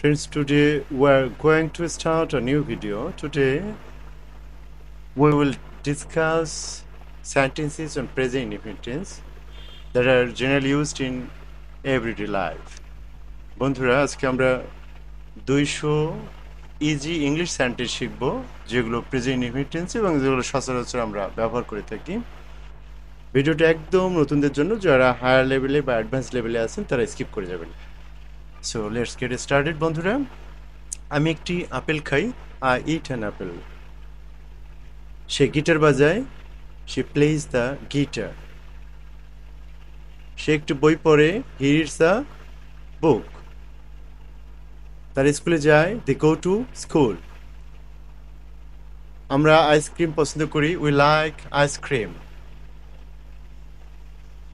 Friends, today we're going to start a new video. Today we will discuss sentences on present indefinite tense that are generally used in everyday life. বন্ধুরা আজকে আমরা 200 easy English sentence শিখব যেগুলো present indefinite tense এবং যেগুলো সচরাচর আমরা ব্যবহার করে থাকি। ভিডিওটা একদম নতুনদের জন্য, যারা হায়ার লেভেলে বা অ্যাডভান্স লেভেলে আছেন তারা স্কিপ করে যাবেন। সো লেটস গেট স্টার্টেড বন্ধুরা। আমি একটি আপেল খাই, I it an apple. Say guitar বাজায়, শি প্লেজ দ্য গিটার। সে একটি বই পড়ে, হি রিডস দ্য বুক। তার স্কুলে যায়, দে গো টু স্কুল। আমরা আইসক্রিম পছন্দ করি, উই লাইক আইসক্রিম।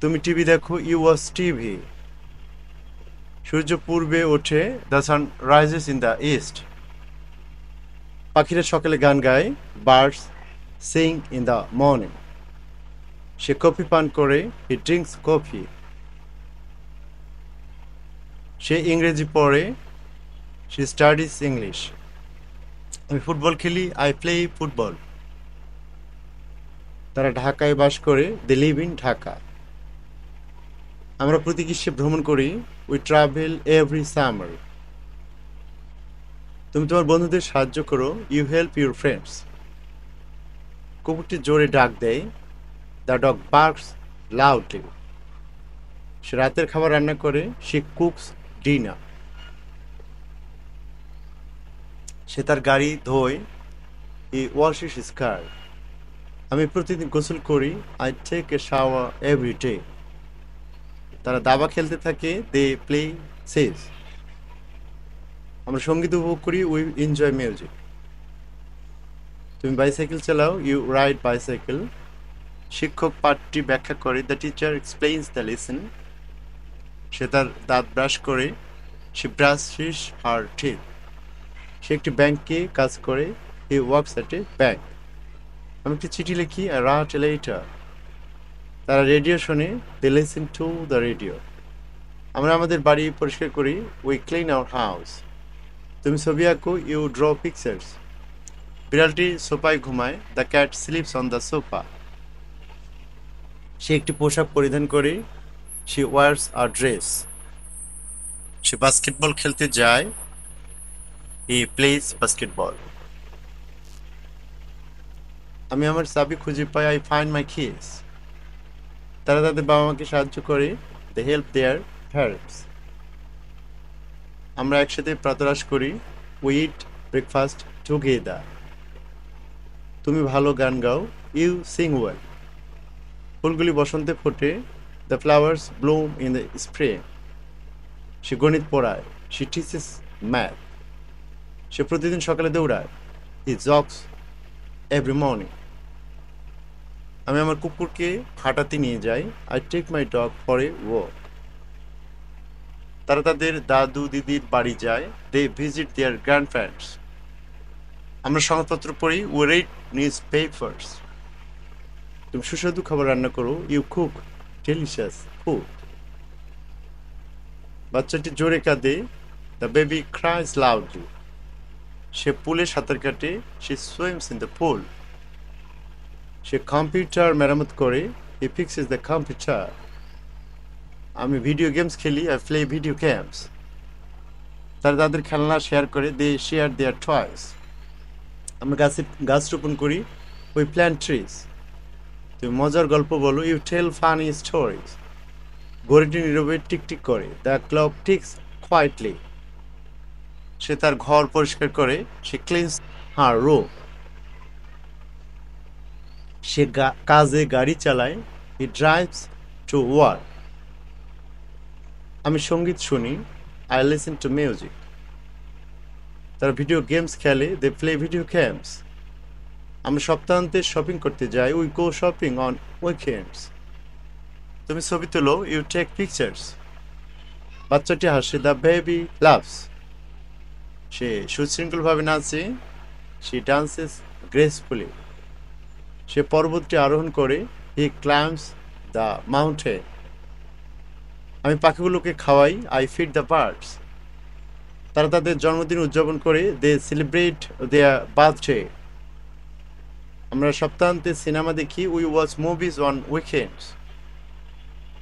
তুমি টিভি দেখো, ইউ ওয়াচ টিভি। সূর্য পূর্বে ওঠে, the sun rises in the east. পাখিরা সকালে গান গায়, birds Singh in the morning. Say coffee পান করে, হি ড্রিঙ্কস কফি। সে ইংরেজি পড়ে, শি স্টাডিজ ইংলিশ। আমি ফুটবল খেলি, আই প্লে ফুটবল। তারা ঢাকায় বাস করে, দে লিভ ইন ঢাকা। আমরা প্রতি গ্রীষ্মে ভ্রমণ করি, উই ট্রাভেল এভরি সামার। তুমি তোমার বন্ধুদের সাহায্য করো, ইউ হেল্প ইউর ফ্রেন্ডস। কুকুরটি জোরে ডাক দেয়, দ্য ডগ বার্কস লাউডলি। সে রাতের খাবার রান্না করে, শি কুকস ডিনার। সে তার গাড়ি ধোয়, হি ওয়াশেস হিজ কার। আমি প্রতিদিন গোসল করি, I take a shower every day. তারা দাবা খেলতে থাকে, দে প্লে চেস। আমরা সঙ্গীত উপভোগ করি, উই এনজয় মিউজিক। তুমি বাইসাইকেল চালাও, ইউ রাইড বাইসাইকেল। শিক্ষক পাঠটি ব্যাখ্যা করে, the teacher explains the lesson. সে তার দাঁত ব্রাশ করে, শি ব্রাশেস হার টিথ। সে একটি ব্যাংকে কাজ করে, he works at a bank. আমি একটি চিঠি লিখি, আই রাইট এ লেটার। তারা রেডিও শোনে, they listen to the radio. আমরা আমাদের বাড়ি পরিষ্কার করি, উই ক্লিন আওয়ার হাউস। তুমি ছবি আঁকো, ইউ ড্র পিকচার্স। বিড়ালটি সোফায় ঘুমায়, the cat sleeps on the sofa. সে একটি পোশাক পরিধান করে, শি ওয়ার্স আ ড্রেস। সে বাস্কেটবল খেলতে যায়, হি প্লেস বাস্কেটবল। আমি আমার চাবি খুঁজে পাই, আই ফাইন্ড মাই কিস। তারা তাদের বাবা মাকে সাহায্য করে, দে হেল্প দেয়ার প্যারেন্টস। আমরা একসাথে প্রাতরাশ করি, উই ইট ব্রেকফাস্ট টুগেদার। তুমি ভালো গান গাও, ইউ সিং ওয়েল। ফুলগুলি বসন্তে ফোটে, the flowers bloom in the spring. সে গণিত পড়ায়, শি টিচেস ম্যাথ। সে প্রতিদিন সকালে দৌড়ায়, হি জগস এভরি মর্নিং। আমি আমার কুকুরকে হাঁটাতে নিয়ে যাই, I take my dog for a walk. তারা তাদের দাদু দিদির বাড়ি যায়, দে ভিজিট দেয়ার গ্র্যান্ডপ্যারেন্টস। আমরা সংবাদপত্র পড়ি, উই রিড নিউজ পেপার্স। তুমি সুস্বাদু খাবার রান্না করো, ইউ কুক ডেলিশিয়াস ফুড। বাচ্চাটি জোরে কাঁদে, দ্য বেবি ক্রাইজ লাউডলি। সে পুলে সাঁতার কাটে, she swims in the pool. Say computer মেরামত করে, হি ফিক্সেস দ্য কম্পিউটার। আমি ভিডিও গেমস খেলি, আই প্লে ভিডিও গেমস। তারা তাদের খেলনা শেয়ার করে, দে শেয়ার দেয়ার টয়েস। আমরা গাছ রোপণ করি, উই প্ল্যান্ট ট্রিজ। তুমি মজার গল্প বলো, ইউ টেল ফানি স্টোরিজ। ঘড়িটি নীরবে টিকটিক করে, দ্য ক্লক টিক্স কোয়াইটলি। সে তার ঘর পরিষ্কার করে, সে ক্লিনস হার রুম। সে কাজে গাড়ি চালায়, হি ড্রাইভস টু ওয়ার্ক। আমি সঙ্গীত শুনি, আই লিসেন টু মিউজিক। তারা ভিডিও গেমস খেলে, দে প্লে ভিডিও গেমস। আমরা সপ্তাহান্তে শপিং করতে যাই, we go shopping on weekends. তুমি ছবি তোলো, ইউ টেক পিকচার্স। বাচ্চাটি হাসে, দ্য বেবি লাভস। সে সুশৃঙ্খলভাবে নাচে, শি ডান্সেস গ্রেসফুলি। সে পর্বতটি আরোহণ করে, হি ক্লাইম্বস দ্য মাউন্টেন। আমি পাখিগুলোকে খাওয়াই, আই ফিড দ্য বার্ডস। তারা তাদের জন্মদিন উদযাপন করে, দে সেলিব্রেট দেয়ার বার্থডে। আমরা সপ্তাহান্তে সিনেমা দেখি, we watch movies on weekends.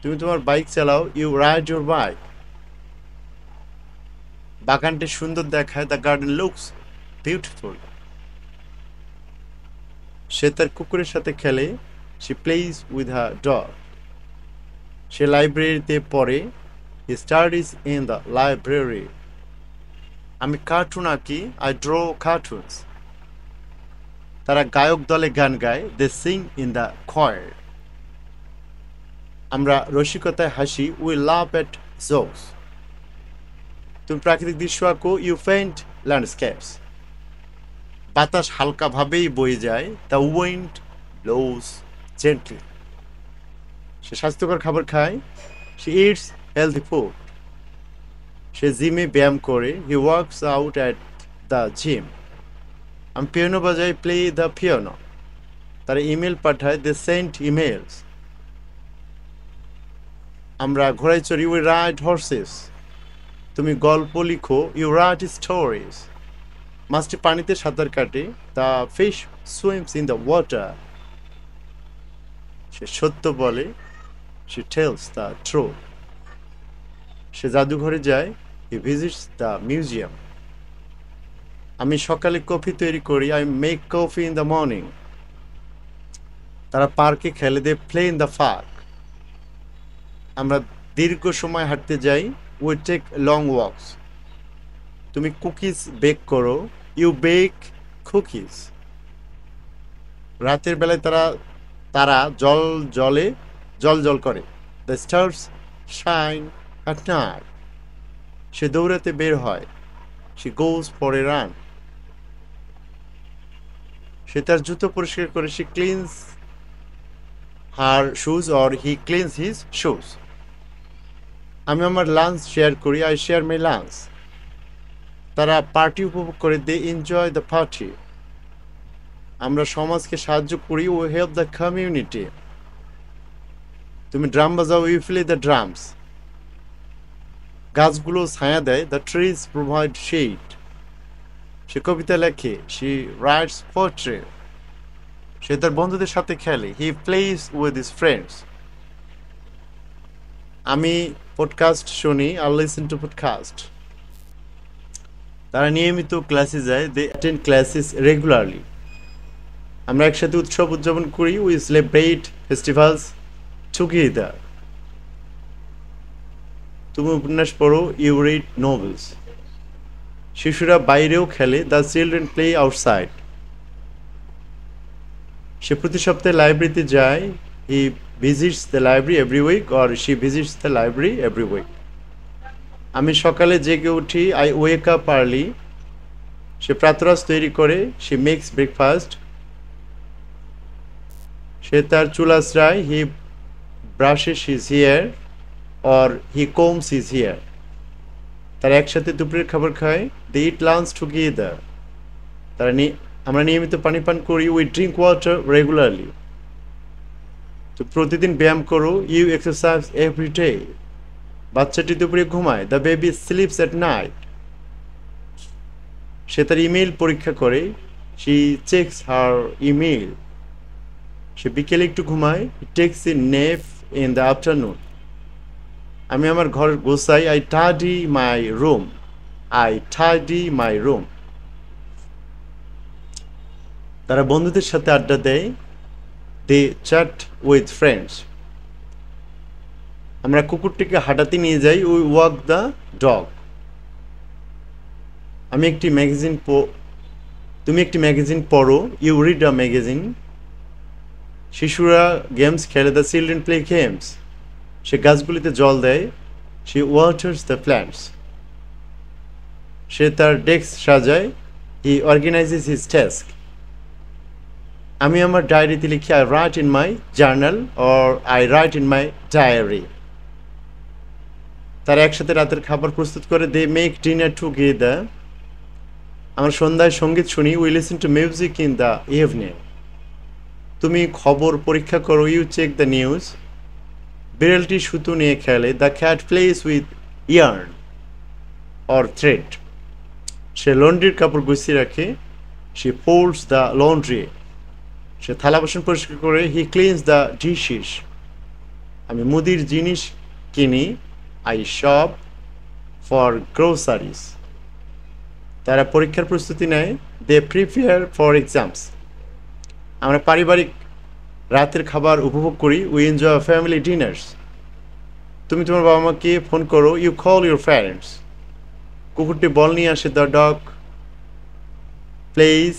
তুমি তোমার বাইক চালাও, ইউ রাইড ইউর বাইক। বাগানটি সুন্দর দেখায়, দ্য গার্ডেন লুকস বিউটিফুল। সে তার কুকুরের সাথে খেলে, she plays with her dog. সে লাইব্রেরিতে পড়ে, he studies in the library. আমি কার্টুন আঁকি, আই ড্র কার্টুনস। তারা গায়ক দলে গান গায়, they sing in the choir। আমরা রসিকতায় হাসি, উই লাভ এট জোকস। তুমি প্রাকৃতিক দৃশ্য আঁকো, ইউ পেইন্ট ল্যান্ডস্কেপস। বাতাস হালকাভাবেই বয়ে যায়, দ্য উইন্ড ব্লোজ জেন্টলি। সে স্বাস্থ্যকর খাবার খায়, শি ইটস হেলদি ফুড। সে জিমে ব্যায়াম করে, he works out at the gym. আমি পিয়ানো বাজাই, প্লে দ্য পিয়ানো। তারা ইমেল পাঠায়, দে সেন্ড ইমেলস। আমরা ঘোড়ায় চড়ি, উই রাইড হর্সেস। তুমি গল্প লিখো, ইউ রাইট স্টোরিজ। মাছটি পানিতে সাঁতার কাটে, the fish swims in the water. সে সত্য বলে, শি টেলস দ্য ট্রুথ। সে জাদুঘরে যায়, হি ভিজিটস দ্য মিউজিয়াম। আমি সকালে কফি তৈরি করি, I make coffee in the morning. তারা পার্কে খেলে, they play in the park. আমরা দীর্ঘ সময় হাঁটতে যাই, উই টেক লং ওয়াকস। তুমি কুকিজ বেক করো, ইউ বেক কুকিজ। রাতের বেলায় তারা জল করে, the stars shine at night. সে দৌড়াতে বের হয়, she goes for a run. সে তার জুতো পরিষ্কার করে, she cleans her shoes or he cleans his shoes. আমি আমার লাঞ্চ শেয়ার করি, আই শেয়ার মাই লাঞ্চ। তারা পার্টি উপভোগ করে, দে এনজয় দ্য পার্টি। আমরা সমাজকে সাহায্য করি, উই হেল্প দ্য কমিউনিটি। তুমি ড্রাম বাজাও, ইউ প্লে দ্য ড্রামস। গাছগুলো ছায়া দেয়, দ্য ট্রিজ প্রোভাইড শেড। সে কবিতা লেখে, শি রাইটস পোয়েট্রি। সে তার বন্ধুদের সাথে খেলে, he plays with his friends. আমি পডকাস্ট শুনি, আই লিসেন টু পডকাস্ট। তারা নিয়মিত ক্লাসে যায়, দে অ্যাটেন্ড ক্লাসেস রেগুলারলি। আমরা একসাথে উৎসব উদযাপন করি, উই সেলিব্রেট ফেস্টিভ্যালস টুগেদার। তুমি উপন্যাস পড়ো, ইউ রিড নোভেলস। শিশুরা বাইরেও খেলে, দ্য চিলড্রেন প্লে আউটসাইড। সে প্রতি সপ্তাহে লাইব্রেরিতে যায়, he visits the library every week or she visits the library every week. আমি সকালে জেগে উঠি, আই ওয়েক আপ আর্লি। সে প্রাতরাশ তৈরি করে, শি মেক্স ব্রেকফাস্ট। সে তার চুল আঁচড়ায়, he brushes his hair or he combs his hair. তারা একসাথে দুপুরের খাবার খায়, দে ইট লাঞ্চ টুগেদার। আমরা নিয়মিত পানি পান করি, উই ড্রিঙ্ক ওয়াটার রেগুলারলি। তো প্রতিদিন ব্যায়াম করো, ইউ এক্সারসাইজ এভরি ডে। বাচ্চাটি দুপুরে ঘুমায়, the baby sleeps at night. সে তার ইমেইল পরীক্ষা করে, শি চেকস হার ইমেইল। সে বিকেলে একটু ঘুমায়, takes a nap in the afternoon. আমি আমার ঘর গোছাই, I tidy my room. I tidy my room. তারা বন্ধুদের সাথে আড্ডা দেয়, দে চ্যাট উইথ ফ্রেন্ডস। আমরা কুকুরটিকে হাঁটাতে নিয়ে যাই, উই ওয়াক দ্য ডগ। তুমি একটি ম্যাগাজিন পড়ো, ইউ রিড আ ম্যাগাজিন। শিশুরা গেমস খেলে, দ্য চিলড্রেন প্লে গেমস। সে গাছগুলিতে জল দেয়, শি ওয়াটার্স দ্য প্ল্যান্টস। সে তার ডেস্ক সাজায়, হি অর্গানাইজেস হিজ ডেস্ক। আমি আমার ডায়েরিতে লিখি, I write in my journal or I write in my diary. তারা একসাথে রাতের খাবার প্রস্তুত করে, দে মেক ডিনার টুগেদার। আমরা সন্ধ্যায় সঙ্গীত শুনি, we listen to music in the evening. তুমি খবর পরীক্ষা করো, ইউ চেক দ্য নিউজ। বিড়ালটি সুতো নিয়ে খেলে, the cat plays with yarn or thread. সে লন্ড্রির কাপড় গুছিয়ে রাখে। সে ফোল্ডস দ্য লন্ড্রি। সে থালা বাসন পরিষ্কার করে। He cleans the dishes. আমি মুদির জিনিস কিনি। I shop for groceries. তারা পরীক্ষার প্রস্তুতি নেয়। They prepare for exams. আমরা পারিবারিক রাতের খাবার উপভোগ করি। We enjoy family dinners. তুমি তোমার বাবা মাকে ফোন করো। You call your parents. কুকুরটি বল নিয়ে আসে। The dog plays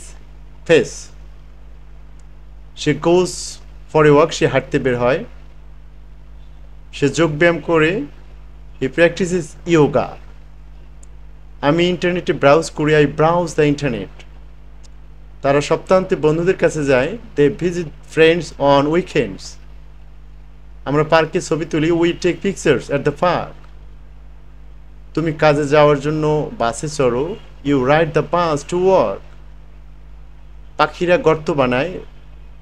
fetch. She goes for a walk. সে হাঁটতে বের হয়। সে যোগব্যায়াম করে। He practises yoga. আমি ইন্টারনেটে ব্রাউজ করি। I browse the internet. তারা সপ্তাহান্তে বন্ধুদের কাছে যায়। They visit friends on weekends. আমরা পার্কে ছবি তুলি। We take pictures at the park. তুমি কাজে যাওয়ার জন্য বাসে চড়ো। You ride the bus to work. পাখিরা গর্ত বানায়।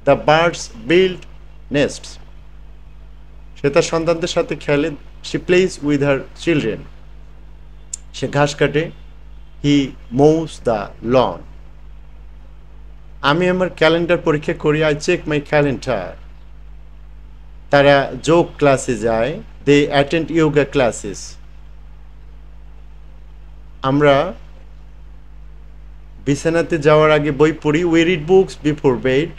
The birds build nests. সে তার সন্তানদের সাথে খেলে। She plays with her children. সে ঘাস কাটে। He mows the lawn. আমি আমার ক্যালেন্ডার পরীক্ষা করি। I check my calendar. তারা যোগ ক্লাসে যায়। They attend yoga classes. আমরা বিছানাতে যাওয়ার আগে বই পড়ি। We read books before bed.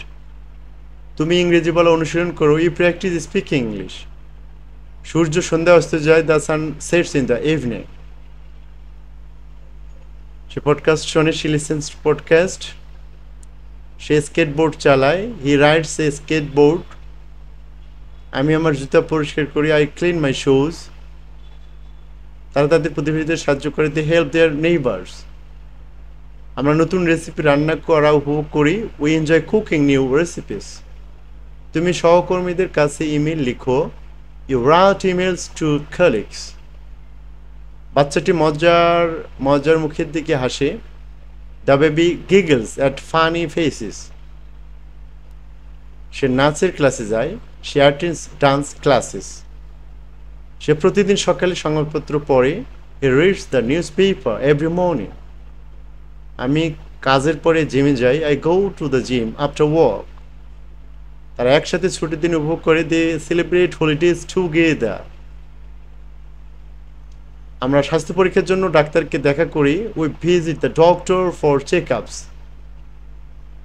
তুমি ইংরেজি বলা অনুশীলন করো। You practise speaking English. সূর্য সন্ধ্যা অস্ত যায়। The sun sets in the evening. সে পডকাস্ট শোনে। She listens podcast. সে স্কেটবোর্ড চালায়। He rides A skateboard. আমি আমার জুতা পরিষ্কার করি। I clean my shoes. তারা তাদের প্রতিবেশীদের সাহায্য করে। They help their neighbours. আমরা নতুন রেসিপি রান্না করা উপভোগ করি। We enjoy cooking new recipes. তুমি সহকর্মীদের কাছে ইমেল লিখো। You write emails to colleagues. বাচ্চাটি মজার মজার মুখের দিকে হাসে। The baby giggles at funny faces. সে নাচের ক্লাসে যায়। সে অ্যাটেন্ডস ডান্স ক্লাসেস। সে প্রতিদিন সকালে সংবাদপত্র পড়ে। He reads the news paper every morning. আমি কাজের পরে জিমে যাই। I go to the gym after work. তারা একসাথে ছুটির দিন উপভোগ করে। They celebrate holidays together. আমরা স্বাস্থ্য পরীক্ষার জন্য ডাক্তারকে দেখা করি। We visit the doctor for check ups.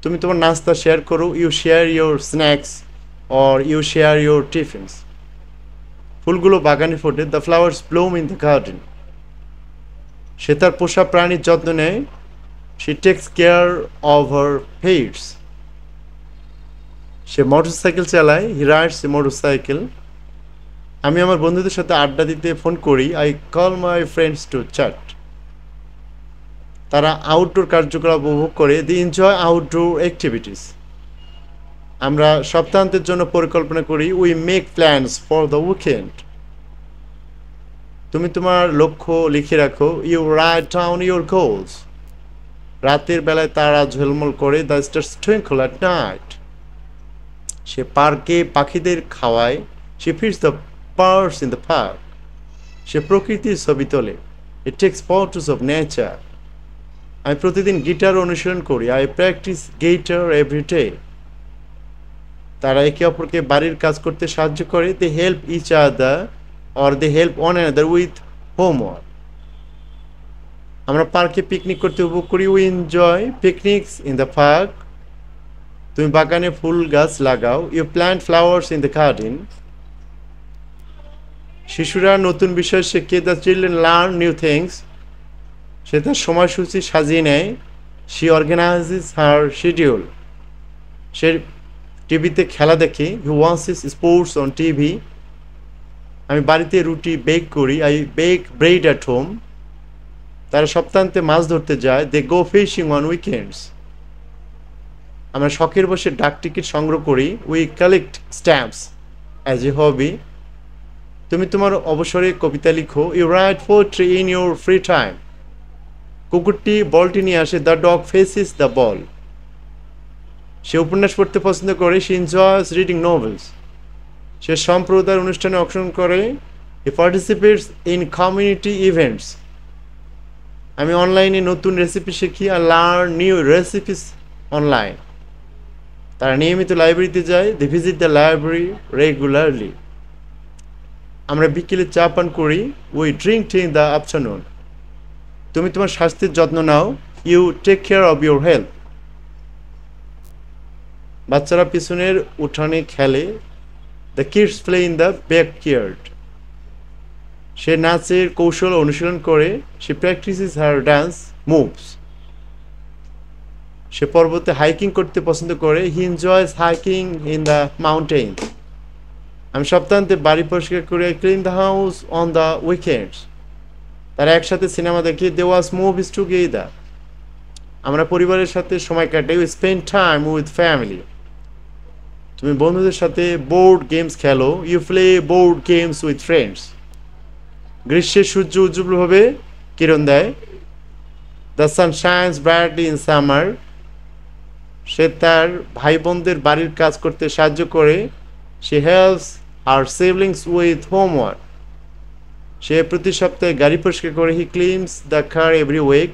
তুমি তোমার নাস্তা শেয়ার করো। You share your snacks or you share your tiffins. ফুলগুলো বাগানে ফোটে। The flowers bloom in the garden. সে তার পোষা প্রাণীর যত্ন নেয়। She tax care of her pets. সে মোটরসাইকেল চালায়। He rides a motorcycle. আমি আমার বন্ধুদের সাথে আড্ডা দিতে ফোন করি। I call my friends to chat. তারা আউটডোর কার্যকলাপ উপভোগ করে। They enjoy outdoor activities. আমরা সপ্তাহান্তের জন্য পরিকল্পনা করি। We make plans for the weekend. তুমি তোমার লক্ষ্য লিখে রাখো। You write down your goals. রাতের বেলায় তারা ঝলমল করে। The stars twinkle at night. সে পার্কে পাখিদের খাওয়ায়। She feeds the birds in the park. সে প্রকৃতির ছবি তোলে। It takes photos of nature. আমি প্রতিদিন গিটার অনুশীলন করি। I practise guitar every day. তারা একে অপরকে বাড়ির কাজ করতে সাহায্য করে। They help each other or they help one another with homework. আমরা পার্কে পিকনিক করতে উপভোগ করি। We enjoy picnics in the park. তুমি বাগানে ফুল গাছ লাগাও। You plant flowers in the garden. শিশুরা নতুন বিষয় শেখে। The children learn new things. সে তার সময়সূচি সাজিয়ে নেয়। She organises her schedule. সে টিভিতে খেলা দেখে। He watches sports on TV. আমি বাড়িতে রুটি বেক করি। I bake bread at home. তারা সপ্তাহান্তে মাছ ধরতে যায়। They go fishing on weekends. আমরা শখের বসে ডাক টিকিট সংগ্রহ করি। We collect stamps as a hobby. তুমি তোমার অবসরে কবিতা লিখো। You write poetry in your free time. কুকুরটি বলটি নিয়ে আসে। The dog fetches the ball. সে উপন্যাস পড়তে পছন্দ করে। She enjoys reading novels. সে সম্প্রদায়ের অনুষ্ঠানে অংশগ্রহণ করে। He participates in community events. আমি অনলাইনে নতুন রেসিপি শিখি I learn new recipes online. তারা নিয়মিত লাইব্রেরিতে যায়, they visit the library regularly. আমরা বিকেলে চা পান করি, we drink tea in the afternoon. তুমি তোমার স্বাস্থ্যের যত্ন নাও, you take care of your health. বাচ্চারা পিছনের উঠানে খেলে, the kids play in the backyard. সে নাচের কৌশল অনুশীলন করে, she practises her dance moves. সে পর্বতে হাইকিং করতে পছন্দ করে, he enjoys hiking in the mountain. আমি সপ্তাহান্তে বাড়ি পরিষ্কার করে, clean the house on the weekends. তারা একসাথে সিনেমা দেখে, দে ওয়াচ মুভিজ টুগেদার। আমরা পরিবারের সাথে সময় কাটাই, we spend time with family. তুমি বন্ধুদের সাথে বোর্ড গেমস খেলো, you play board games with friends. গ্রীষ্মের সূর্য উজ্জ্বলভাবে কিরণ দেয়, the sun shines brightly in summer. সে তার ভাই বোনদের বাড়ির কাজ করতে সাহায্য করে, she helps her siblings with homework. সে প্রতি সপ্তাহে গাড়ি পরিষ্কার করে, he cleans the car every week.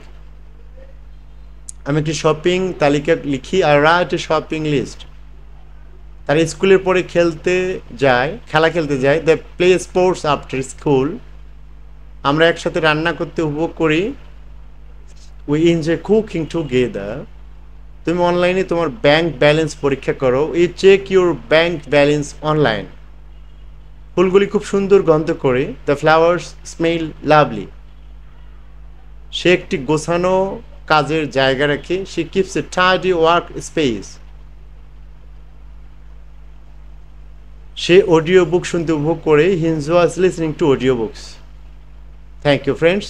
আমি একটি শপিং তালিকা লিখি, I write a shopping list. তারা স্কুলের পরে খেলা খেলতে যায়, the play sports after school. আমরা একসাথে রান্না করতে উপভোগ করি, উই এনজয় কুকিং টুগেদার। তুমি অনলাইনে তোমার ব্যাংক ব্যালেন্স পরীক্ষা করো, you check your bank balance online. ফুলগুলি খুব সুন্দর গন্ধ করে, দ্য ফ্লাওয়ার্স স্মেল লাভলি। সে একটি গোছানো কাজের জায়গা রাখে, she keeps a tidy work space. সে অডিও বুক শুনতে উপভোগ করে, he enjoys listening to audio books. Thank you friends.